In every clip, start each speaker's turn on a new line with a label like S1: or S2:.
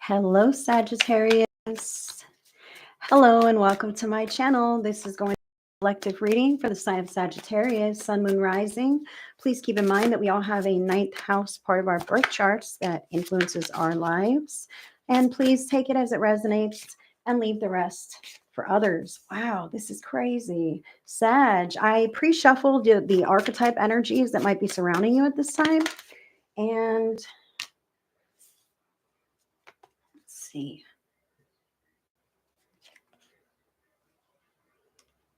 S1: Hello, Sagittarius. Hello, and welcome to my channel. This is going to be a collective reading for the sign of Sagittarius, Sun, Moon, Rising. Please keep in mind that we all have a ninth house part of our birth charts that influences our lives. And please take it as it resonates and leave the rest for others. Wow, this is crazy. Sag, I pre-shuffled the archetype energies that might be surrounding you at this time. And let's see.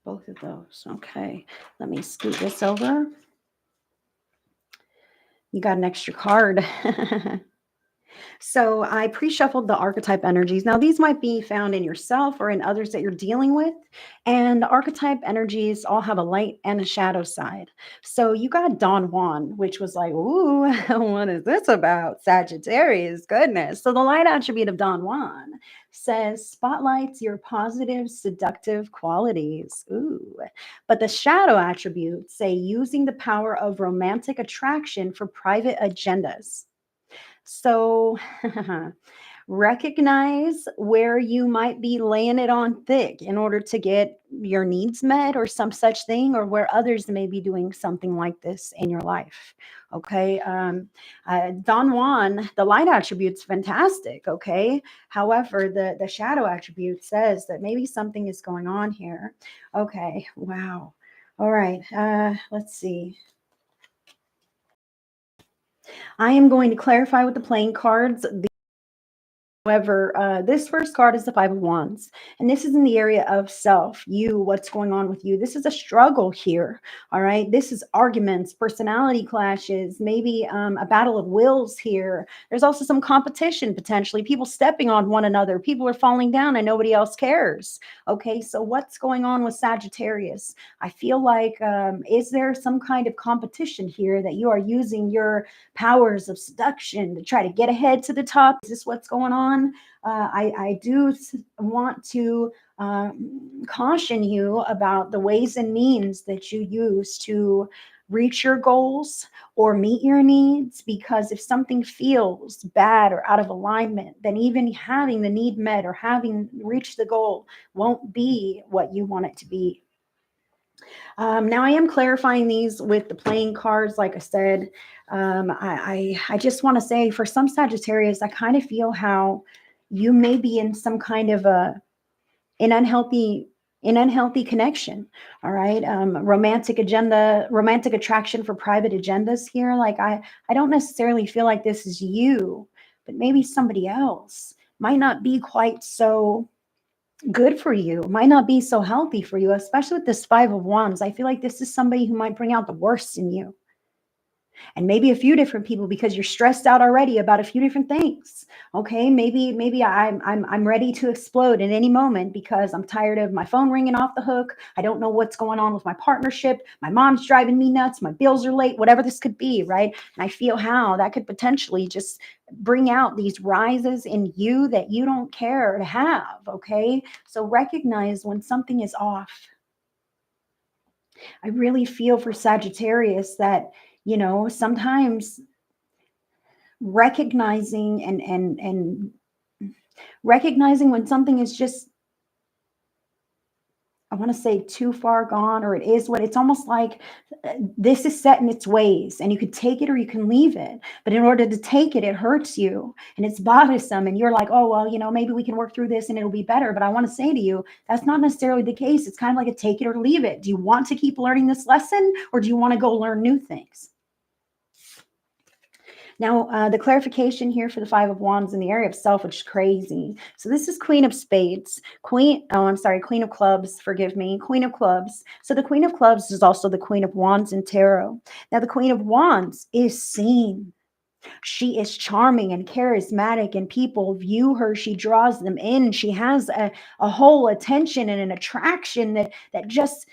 S1: Both of those. Okay, let me scoot this over. You got an extra card. So I pre-shuffled the archetype energies. Now, these might be found in yourself or in others that you're dealing with. And the archetype energies all have a light and a shadow side. So you got Don Juan, which was like, ooh, what is this about? Sagittarius, goodness. So the light attribute of Don Juan says spotlights your positive, seductive qualities. Ooh. But the shadow attributes say using the power of romantic attraction for private agendas. So recognize where you might be laying it on thick in order to get your needs met or some such thing, or where others may be doing something like this in your life. Okay. Don Juan, the light attribute's fantastic. Okay. However, the shadow attribute says that maybe something is going on here. Okay. Wow. All right. Let's see. I am going to clarify with the playing cards. However, this first card is the Five of Wands, and this is in the area of self, you, what's going on with you. This is a struggle here, all right? This is arguments, personality clashes, maybe a battle of wills here. There's also some competition, potentially, people stepping on one another. People are falling down and nobody else cares, okay? So what's going on with Sagittarius? I feel like, is there some kind of competition here that you are using your powers of seduction to try to get ahead to the top? Is this what's going on? I do want to caution you about the ways and means that you use to reach your goals or meet your needs, because if something feels bad or out of alignment, then even having the need met or having reached the goal won't be what you want it to be. Now I am clarifying these with the playing cards. Like I said, I just want to say, for some Sagittarius, I kind of feel how you may be in some kind of an unhealthy connection. All right. Romantic agenda, romantic attraction for private agendas here. Like I don't necessarily feel like this is you, but maybe somebody else might not be quite so good for you, might not be so healthy for you, especially with this Five of Wands. I feel like this is somebody who might bring out the worst in you, and maybe a few different people, because you're stressed out already about a few different things. Okay, maybe I'm ready to explode at any moment because I'm tired of my phone ringing off the hook. I don't know what's going on with my partnership. My mom's driving me nuts. My bills are late. Whatever this could be, right? And I feel how that could potentially just bring out these rises in you that you don't care to have. Okay, so recognize when something is off. I really feel for Sagittarius that, sometimes recognizing and recognizing when something is just, I want to say, too far gone, or it is what it's almost like, this is set in its ways and you could take it or you can leave it. But in order to take it, it hurts you and it's bothersome. And you're like, oh, well, maybe we can work through this and it'll be better. But I want to say to you, that's not necessarily the case. It's kind of like a take it or leave it. Do you want to keep learning this lesson, or do you want to go learn new things? Now, the clarification here for the Five of Wands in the area of self, which is crazy. So this is Queen of Spades. Queen of Clubs, forgive me, Queen of Clubs. So the Queen of Clubs is also the Queen of Wands in tarot. Now, the Queen of Wands is seen. She is charming and charismatic, and people view her. She draws them in. She has a whole attention and an attraction that just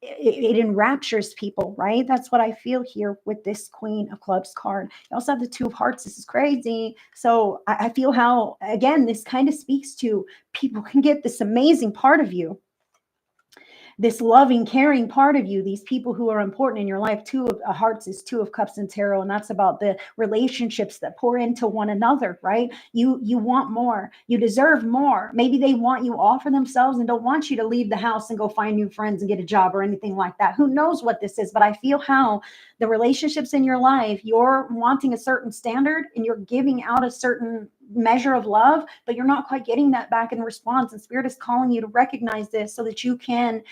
S1: it enraptures people, right? That's what I feel here with this Queen of Clubs card. You also have the Two of Hearts. This is crazy. So I feel how, again, this kind of speaks to people can get this amazing part of you. this loving, caring part of you, these people who are important in your life. Two of Hearts is Two of Cups in tarot, and that's about the relationships that pour into one another, right? You want more, you deserve more. Maybe they want you all for themselves and don't want you to leave the house and go find new friends and get a job or anything like that. Who knows what this is? But I feel how the relationships in your life, you're wanting a certain standard and you're giving out a certain measure of love, but you're not quite getting that back in response. And Spirit is calling you to recognize this so that you can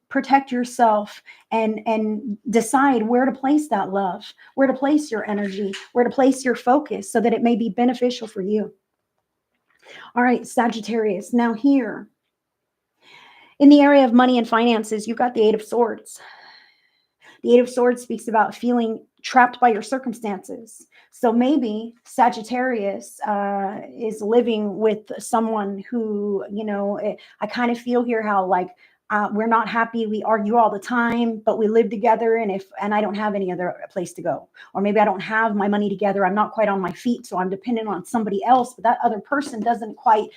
S1: protect yourself and decide where to place that love, where to place your energy, where to place your focus so that it may be beneficial for you. All right, Sagittarius. Now here in the area of money and finances, you've got the Eight of Swords. The Eight of Swords speaks about feeling trapped by your circumstances. So maybe Sagittarius is living with someone who, I kind of feel here how like we're not happy. We argue all the time, but we live together. And I don't have any other place to go, or maybe I don't have my money together. I'm not quite on my feet, so I'm dependent on somebody else. But that other person doesn't quite.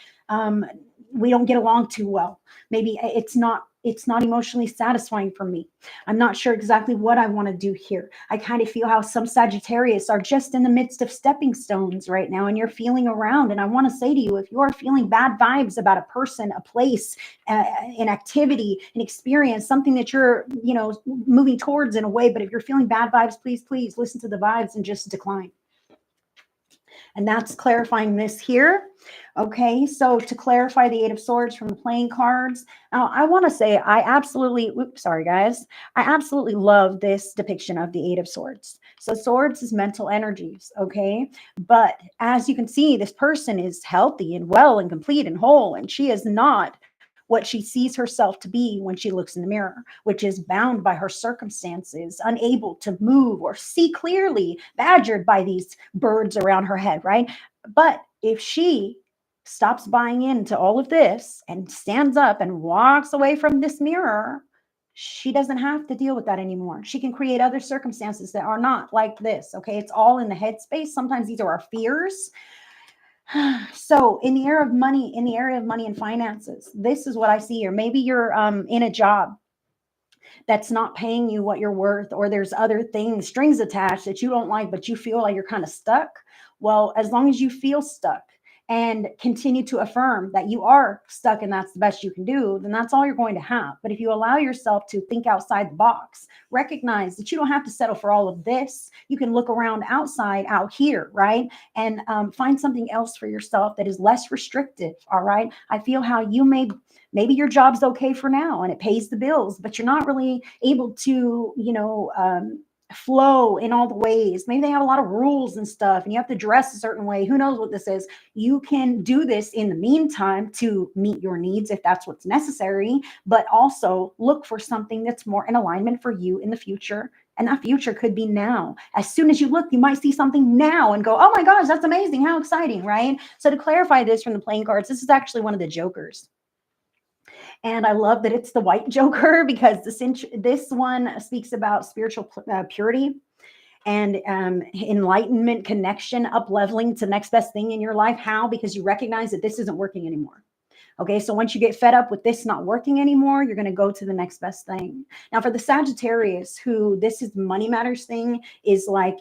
S1: We don't get along too well. Maybe it's not emotionally satisfying for me. I'm not sure exactly what I want to do here. I kind of feel how some Sagittarius are just in the midst of stepping stones right now, and you're feeling around. And I want to say to you, if you are feeling bad vibes about a person, a place, an activity, an experience, something that you're, moving towards in a way, but if you're feeling bad vibes, please listen to the vibes and just decline. And that's clarifying this here. Okay, so to clarify the Eight of Swords from the playing cards, now I want to say I absolutely love this depiction of the Eight of Swords. So swords is mental energies, okay? But as you can see, this person is healthy and well and complete and whole, and she is not what she sees herself to be when she looks in the mirror, which is bound by her circumstances, unable to move or see clearly, badgered by these birds around her head, right? But if she stops buying into all of this and stands up and walks away from this mirror, she doesn't have to deal with that anymore. She can create other circumstances that are not like this, okay? It's all in the headspace. Sometimes these are our fears. So in the area of money, and finances, this is what I see here. Maybe you're in a job that's not paying you what you're worth, or there's other things, strings attached that you don't like, but you feel like you're kind of stuck. Well, as long as you feel stuck and continue to affirm that you are stuck and that's the best you can do, then that's all you're going to have. But if you allow yourself to think outside the box, recognize that you don't have to settle for all of this. You can look around outside, out here, right? And find something else for yourself that is less restrictive, all right? I feel how you maybe your job's okay for now and it pays the bills, but you're not really able to, flow in all the ways. Maybe they have a lot of rules and stuff and you have to dress a certain way. Who knows what this is? You can do this in the meantime to meet your needs if that's what's necessary, but also look for something that's more in alignment for you in the future. And that future could be now. As soon as you look, you might see something now and go, oh my gosh, that's amazing. How exciting, right? So to clarify this from the playing cards, this is actually one of the jokers. And I love that it's the white Joker because this one speaks about spiritual purity and enlightenment, connection, up leveling to the next best thing in your life. How? Because you recognize that this isn't working anymore. Okay, so once you get fed up with this not working anymore, you're going to go to the next best thing. Now, for the Sagittarius, who this is money matters thing, is like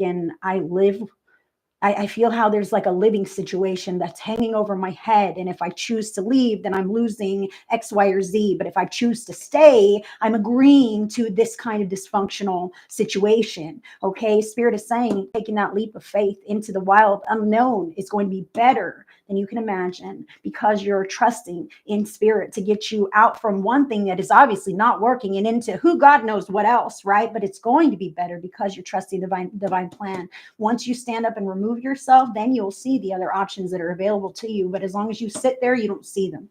S1: I feel how there's like a living situation that's hanging over my head. And if I choose to leave, then I'm losing X, Y, or Z. But if I choose to stay, I'm agreeing to this kind of dysfunctional situation. Okay. Spirit is saying taking that leap of faith into the wild unknown is going to be better than you can imagine because you're trusting in Spirit to get you out from one thing that is obviously not working and into who God knows what else, right? But it's going to be better because you're trusting divine plan. Once you stand up and remove yourself, then you'll see the other options that are available to you. But as long as you sit there, you don't see them.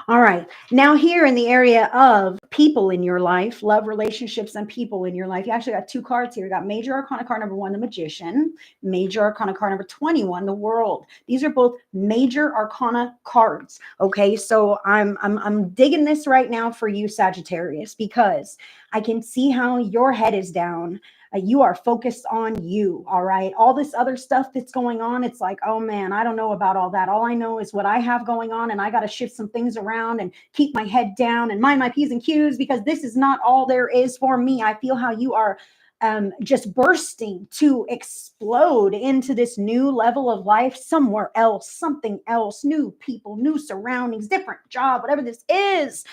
S1: All right. Now here in the area of people in your life, love, relationships, and people in your life, you actually got two cards here. You got Major Arcana card number 1, the Magician, Major Arcana card number 21, the World. These are both Major Arcana cards. Okay. So I'm digging this right now for you, Sagittarius, because I can see how your head is down. You are focused on you. All right. All this other stuff that's going on, it's like, oh man, I don't know about all that. All I know is what I have going on, and I got to shift some things around and keep my head down and mind my P's and Q's, because this is not all there is for me. I feel how you are just bursting to explode into this new level of life somewhere else, something else, new people, new surroundings, different job, whatever this is.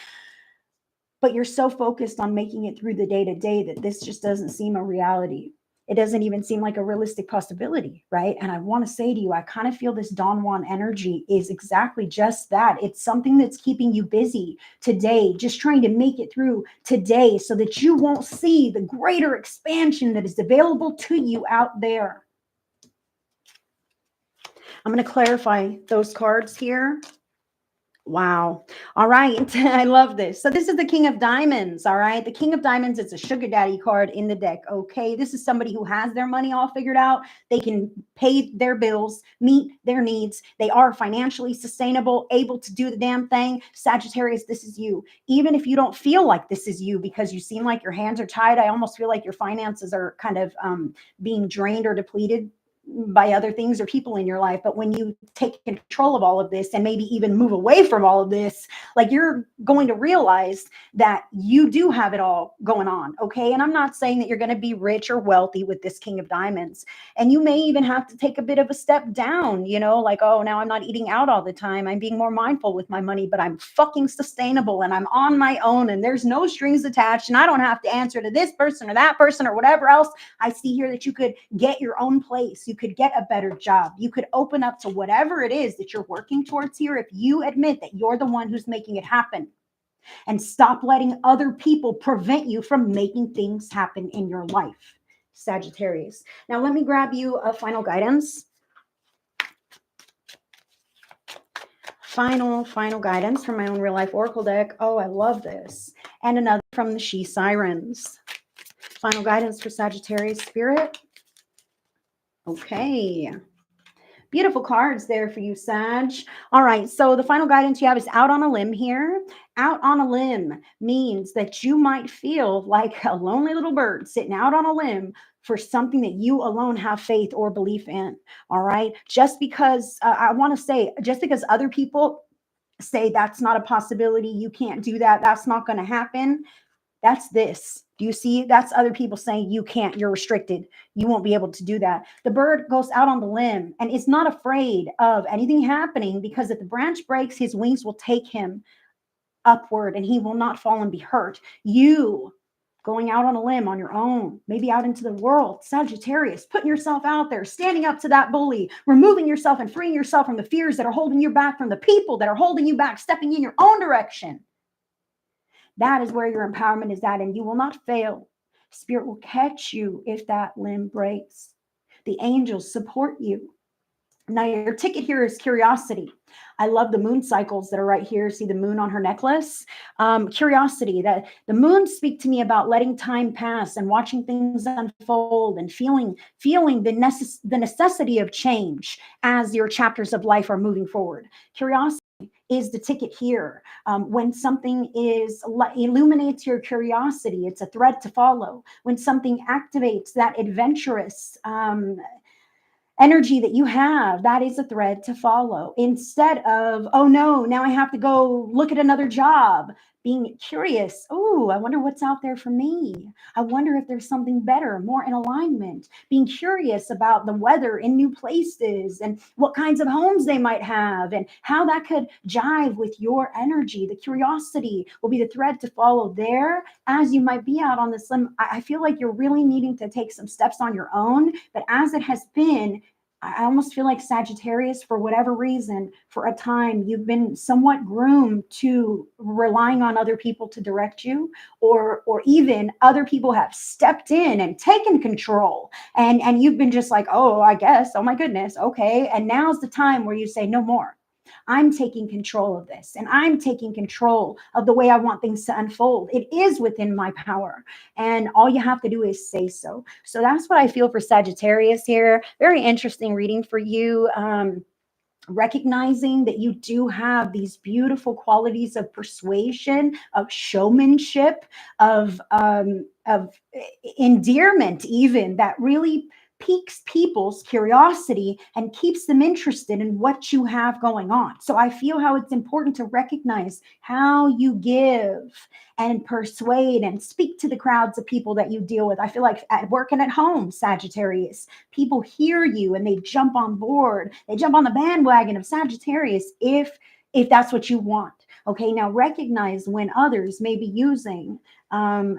S1: But you're so focused on making it through the day to day that this just doesn't seem a reality. It doesn't even seem like a realistic possibility, right? And I want to say to you, I kind of feel this Don Juan energy is exactly just that. It's something that's keeping you busy today, just trying to make it through today so that you won't see the greater expansion that is available to you out there. I'm going to clarify those cards here. Wow. All right. I love this. So this is the King of Diamonds. All right. The King of Diamonds, it's a sugar daddy card in the deck. Okay. This is somebody who has their money all figured out. They can pay their bills, meet their needs. They are financially sustainable, able to do the damn thing. Sagittarius, this is you. Even if you don't feel like this is you because you seem like your hands are tied, I almost feel like your finances are kind of being drained or depleted by other things or people in your life. But when you take control of all of this and maybe even move away from all of this, like, you're going to realize that you do have it all going on. Okay. And I'm not saying that you're going to be rich or wealthy with this King of Diamonds. And you may even have to take a bit of a step down, you know, like, oh, now I'm not eating out all the time. I'm being more mindful with my money, but I'm fucking sustainable and I'm on my own and there's no strings attached and I don't have to answer to this person or that person or whatever else. I see here that you could get your own place. You could get a better job. You could open up to whatever it is that you're working towards here if you admit that you're the one who's making it happen, and stop letting other people prevent you from making things happen in your life, Sagittarius. Now, let me grab you a final guidance. Final guidance from my own real life oracle deck. Oh, I love this. And another from the She Sirens. Final guidance for Sagittarius spirit. Okay. Beautiful cards there for you, Sag. All right. So the final guidance you have is out on a limb here. Out on a limb means that you might feel like a lonely little bird sitting out on a limb for something that you alone have faith or belief in. All right. Just because I want to say, just because other people say that's not a possibility, you can't do that, that's not going to happen. That's this. Do you see? That's other people saying you can't, you're restricted. You won't be able to do that. The bird goes out on the limb and is not afraid of anything happening, because if the branch breaks, his wings will take him upward and he will not fall and be hurt. You going out on a limb on your own, maybe out into the world, Sagittarius, putting yourself out there, standing up to that bully, removing yourself and freeing yourself from the fears that are holding you back, from the people that are holding you back, stepping in your own direction. That is where your empowerment is at, and you will not fail. Spirit will catch you if that limb breaks. The angels support you. Now, your ticket here is curiosity. I love the moon cycles that are right here. See the moon on her necklace? Curiosity. That the moon speak to me about letting time pass and watching things unfold and feeling the necessity of change as your chapters of life are moving forward. Curiosity is the ticket here. When something illuminates your curiosity, it's a thread to follow. When something activates that adventurous energy that you have, that is a thread to follow, instead of, oh no, now I have to go look at another job. Being curious. Oh, I wonder what's out there for me. I wonder if there's something better, more in alignment. Being curious about the weather in new places and what kinds of homes they might have and how that could jive with your energy. The curiosity will be the thread to follow there as you might be out on this limb. I feel like you're really needing to take some steps on your own, but as it has been, I almost feel like Sagittarius, for whatever reason, for a time, you've been somewhat groomed to relying on other people to direct you, or even other people have stepped in and taken control. And you've been just like, oh, I guess, oh my goodness, okay. And now's the time where you say, no more. I'm taking control of this, and I'm taking control of the way I want things to unfold. It is within my power, and all you have to do is say so. So that's what I feel for Sagittarius here. Very interesting reading for you. recognizing that you do have these beautiful qualities of persuasion, of showmanship, of endearment, even that really piques people's curiosity and keeps them interested in what you have going on. So I feel how it's important to recognize how you give and persuade and speak to the crowds of people that you deal with. I feel like at work and at home, Sagittarius, people hear you and they jump on board. They jump on the bandwagon of Sagittarius if that's what you want. Okay, now recognize when others may be using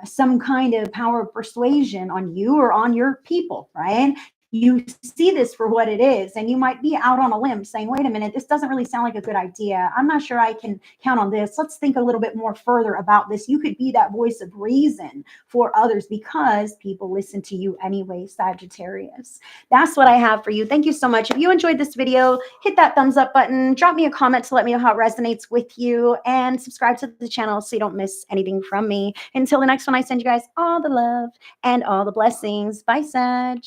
S1: some kind of power of persuasion on you or on your people, right? You see this for what it is, and you might be out on a limb saying, wait a minute, this doesn't really sound like a good idea. I'm not sure I can count on this. Let's think a little bit more further about this. You could be that voice of reason for others because people listen to you anyway, Sagittarius. That's what I have for you. Thank you so much. If you enjoyed this video, hit that thumbs up button, drop me a comment to let me know how it resonates with you, and subscribe to the channel so you don't miss anything from me. Until the next one, I send you guys all the love and all the blessings. Bye, Sag.